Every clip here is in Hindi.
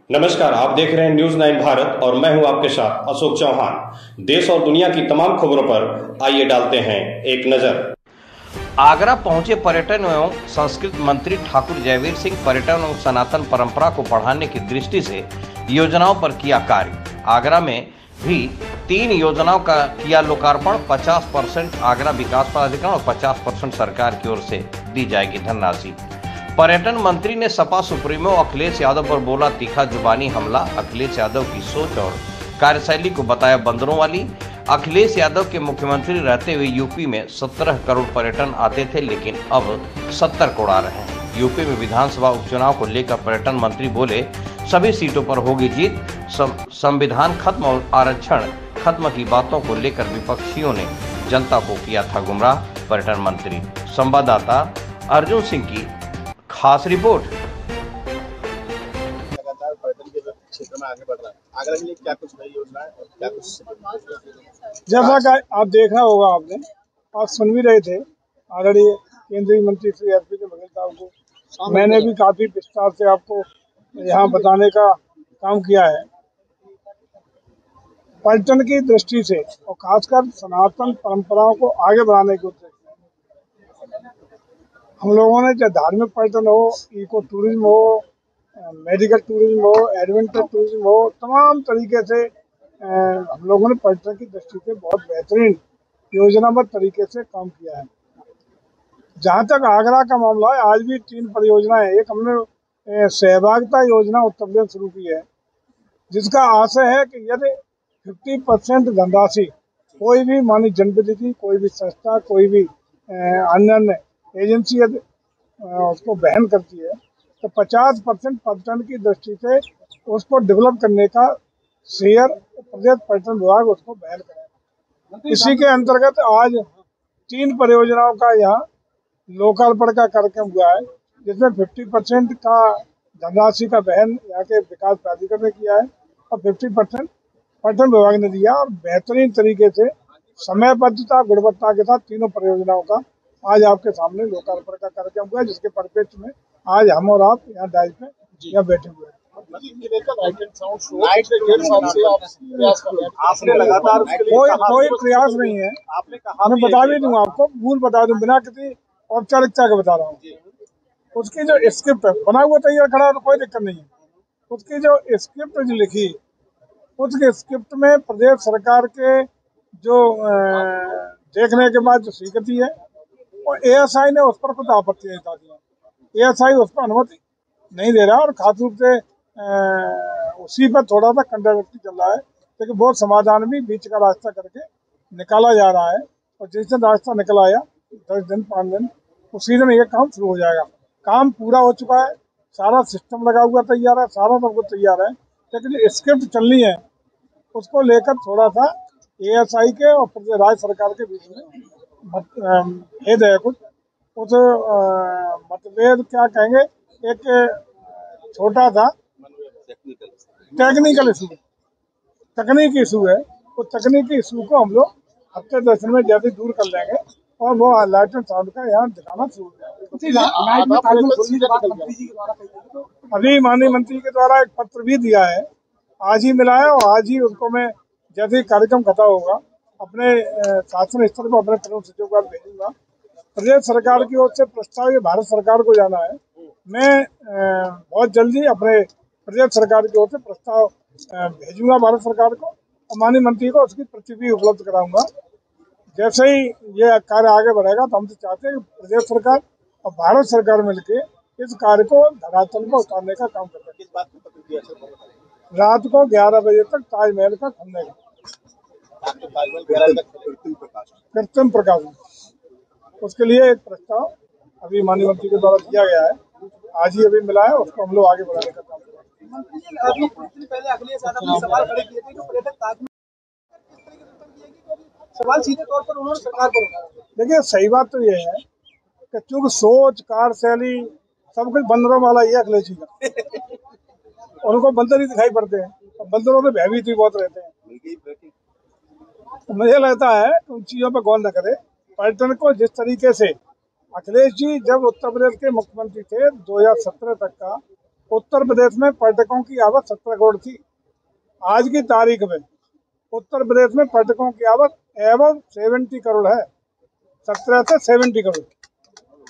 नमस्कार, आप देख रहे हैं न्यूज 9 भारत और मैं हूं आपके साथ अशोक चौहान। देश और दुनिया की तमाम खबरों पर आइए डालते हैं एक नजर। आगरा पहुंचे पर्यटन एवं संस्कृति मंत्री ठाकुर जयवीर सिंह पर्यटन एवं सनातन परंपरा को बढ़ाने की दृष्टि से योजनाओं पर किया कार्य। आगरा में भी 3 योजनाओं का किया लोकार्पण। 50% आगरा विकास प्राधिकरण और 50% सरकार की ओर से दी जाएगी धनराशि। पर्यटन मंत्री ने सपा सुप्रीमो अखिलेश यादव पर बोला तीखा जुबानी हमला। अखिलेश यादव की सोच और कार्यशैली को बताया बंदरों वाली। अखिलेश यादव के मुख्यमंत्री रहते हुए यूपी में 17 करोड़ पर्यटन आते थे, लेकिन अब 70 करोड़ आ रहे हैं। यूपी में विधानसभा उपचुनाव को लेकर पर्यटन मंत्री बोले सभी सीटों पर होगी जीत। संविधान खत्म और आरक्षण खत्म की बातों को लेकर विपक्षियों ने जनता को किया था गुमराह। पर्यटन मंत्री संवाददाता अर्जुन सिंह की खास रिपोर्ट। लगातार पर्यटन के क्षेत्र में आगे बढ़ रहा है। आगरा के लिए क्या कुछ नई योजना है और क्या कुछ जैसा कि आप देखा होगा, आपने आप सुन भी रहे थे आदरणीय केंद्रीय मंत्री श्री एसपी बघेल साहब को मैंने भी काफी विस्तार से आपको यहाँ बताने का काम किया है। पर्यटन की दृष्टि से और खासकर सनातन परंपराओं को आगे बढ़ाने के उद्देश्य हम लोगों ने चाहे धार्मिक पर्यटन हो, इको टूरिज्म हो, मेडिकल टूरिज्म हो, एडवेंचर टूरिज्म हो, तमाम तरीके से हम लोगों ने पर्यटन की दृष्टि से बहुत बेहतरीन योजनाबद्ध तरीके से काम किया है। जहाँ तक आगरा का मामला है, आज भी 3 परियोजनाएं हैं। एक हमने सहभागिता योजना उत्तर प्रदेश शुरू की है, जिसका आशय है कि यदि 50% धनराशि कोई भी मानी जनप्रतिनिधि, कोई भी संस्था, कोई भी अन्य एजेंसी उसको बहन करती है तो 50% पर्यटन की दृष्टि से उसको डेवलप करने का शेयर प्रदेश पर्यटन विभाग उसको बहन करेगा। इसी के अंतर्गत आज 3 परियोजनाओं का यहाँ लोकार्पण का कार्यक्रम हुआ है, जिसमें 50% का धनराशि का बहन यहाँ के विकास प्राधिकरण ने किया है और 50% पर्यटन विभाग ने दिया। और बेहतरीन तरीके से समयबद्धता गुणवत्ता के साथ तीनों परियोजनाओं का आज आपके सामने लोकार्पण का कार्यक्रम हुआ है, जिसके परिप्रेक्ष्य में आज हम और आप यहाँ डाइस में यहाँ बैठे हुए हैं। आपने लगातार कोई प्रयास नहीं है। आपने कहा, मैं बता भी दूँ आपको, भूल बता दूँ बिना किसी औपचारिकता के बता रहा हूँ। उसकी जो स्क्रिप्ट बना हुआ तैयार खड़ा है तो कोई दिक्कत नहीं है। उसकी जो स्क्रिप्ट जो लिखी, उसके स्क्रिप्ट में प्रदेश सरकार के जो देखने के बाद जो स्वीकृति है और एएसआई ने उस पर कुछ आपत्ति जता दी। एएसआई उस पर अनुमति नहीं दे रहा और खास रूप से उसी पर थोड़ा सा कंट्रोवर्सी चल रहा है, लेकिन बहुत समाधान भी बीच का रास्ता करके निकाला जा रहा है। और जिस दिन रास्ता निकल आया 10 दिन 5 दिन उसी दिन ये काम शुरू हो जाएगा। काम पूरा हो चुका है, सारा सिस्टम लगा हुआ तैयार है, सारा सब कुछ तैयार है, लेकिन स्क्रिप्ट चलनी है उसको लेकर थोड़ा सा एएसआई के और राज्य सरकार के बीच में भेद है। कुछ उस मतभेद क्या कहेंगे, एक छोटा सा टेक्निकल इशू, तकनीकी इशू है। वो तकनीकी इशू को हम लोग हफ्ते 10 दिन में जल्दी दूर कर लेंगे और वो लाइट एंड साउंड का यहाँ दिखाना शुरू हो जाएगा। अभी माननीय मंत्री के द्वारा एक पत्र भी दिया है, आज ही मिला है और आज ही उसको मैं जैसे कार्यक्रम खत्म होगा अपने शासन स्तर पर अपने प्रमुख सचिव को भेजूंगा। प्रदेश सरकार की ओर से प्रस्ताव ये भारत सरकार को जाना है। मैं बहुत जल्दी अपने प्रदेश सरकार की ओर से प्रस्ताव भेजूंगा भारत सरकार को और माननीय मंत्री को उसकी प्रति भी उपलब्ध कराऊंगा। जैसे ही ये कार्य आगे बढ़ेगा तो हम तो चाहते हैं कि प्रदेश सरकार और भारत सरकार मिलकर इस कार्य को धरातल पर उतारने का काम करते हैं। रात को 11 बजे तक ताजमहल का खुलने का कृत्रिम प्रकाश, उसके लिए एक प्रस्ताव अभी माननीय मंत्री के द्वारा दिया गया है, आज ही अभी मिला है, उसको हम लोग आगे बढ़ाने का काम करेंगे। पहले अखिलेश यादव ने सवाल खड़े किए थे कि पर्यटन सवाल सीधे तौर पर उन्होंने सरकार पर उठाया। देखिए, सही बात तो ये है कि चूंकि सोच कार्यशैली सब कुछ बंदरों वाला ही है अखिलेश जी का। उनको बंदर ही दिखाई पड़ते हैं और बंदरों से भयभीत भी बहुत रहते हैं। तो मुझे लगता है उन चीज़ों पर गौर न करें। पर्यटन को जिस तरीके से अखिलेश जी जब उत्तर प्रदेश के मुख्यमंत्री थे 2017 तक का, उत्तर प्रदेश में पर्यटकों की आवक 17 करोड़ थी। आज की तारीख में उत्तर प्रदेश में पर्यटकों की आवक एवं 70 करोड़ है, 17 से 70 करोड़।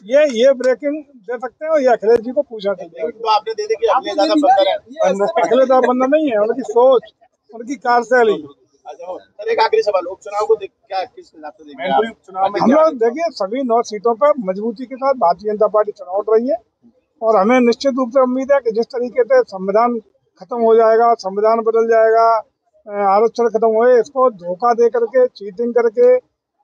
ये ब्रेकिंग दे सकते हैं और ये अखिलेश जी को पूछा सकते हैं। तो आपने दे दी कि अखिलेश ज्यादा बंदर है। अखिलेश ज्यादा बंदा नहीं है, उनकी सोच, उनकी कार्यशैली। सर एक आखिरी सवाल, उपचुनाव को क्या किस हिसाब से देखते हैं? उपचुनाव में हम लोग देखिए सभी 9 सीटों पर मजबूती के साथ भारतीय जनता पार्टी चुनाव लड़ रही है और हमें निश्चित रूप से उम्मीद है कि जिस तरीके से संविधान खत्म हो जाएगा, संविधान बदल जाएगा, आरक्षण खत्म हुए, इसको धोखा दे करके, चीटिंग करके,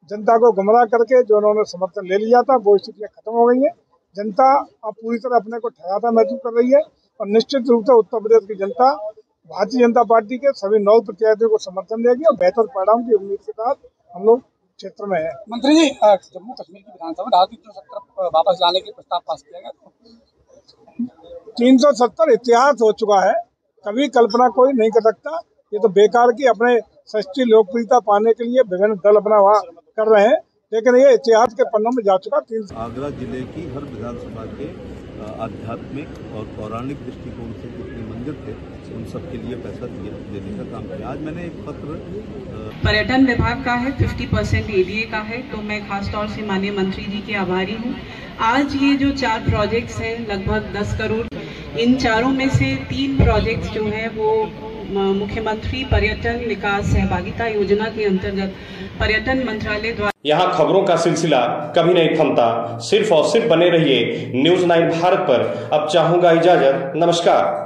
जनता को गुमराह करके जो उन्होंने समर्थन ले लिया था वो स्थितियाँ खत्म हो गई हैं। जनता अब पूरी तरह अपने को ठहराता महसूस कर रही है और निश्चित रूप से उत्तर प्रदेश की जनता भारतीय जनता पार्टी के सभी 9 प्रत्याशियों को समर्थन देगी और बेहतर परिणाम की उम्मीद के साथ हम लोग क्षेत्र में है। मंत्री जी, जम्मू कश्मीर की विधानसभा में धारा 370 वापस लाने के प्रस्ताव पास किया गया। 370 इतिहास हो चुका है, कभी कल्पना कोई नहीं कर सकता। ये तो बेकार की अपने सच्ची लोकप्रियता पाने के लिए विभिन्न दल अपना वहाँ कर रहे हैं, लेकिन ये इतिहास के पन्नों में जा चुका। आगरा जिले की हर विधानसभा के आध्यात्मिक और पौराणिक दृष्टिकोण से जितने मंदिर थे उन सब के लिए पैसा देने का काम किया। आज मैंने एक पत्र पर्यटन विभाग का है, 50% एडीए का है, तो मैं खास तौर से माननीय मंत्री जी की आभारी हूँ। आज ये जो 4 प्रोजेक्ट्स हैं लगभग 10 करोड़, इन चारों में से 3 प्रोजेक्ट्स जो हैं वो मुख्यमंत्री पर्यटन विकास सहभागिता योजना के अंतर्गत पर्यटन मंत्रालय द्वारा। यहाँ खबरों का सिलसिला कभी नहीं थमता, सिर्फ और सिर्फ बने रहिए न्यूज़ 9 भारत पर। अब चाहूंगा इजाजत, नमस्कार।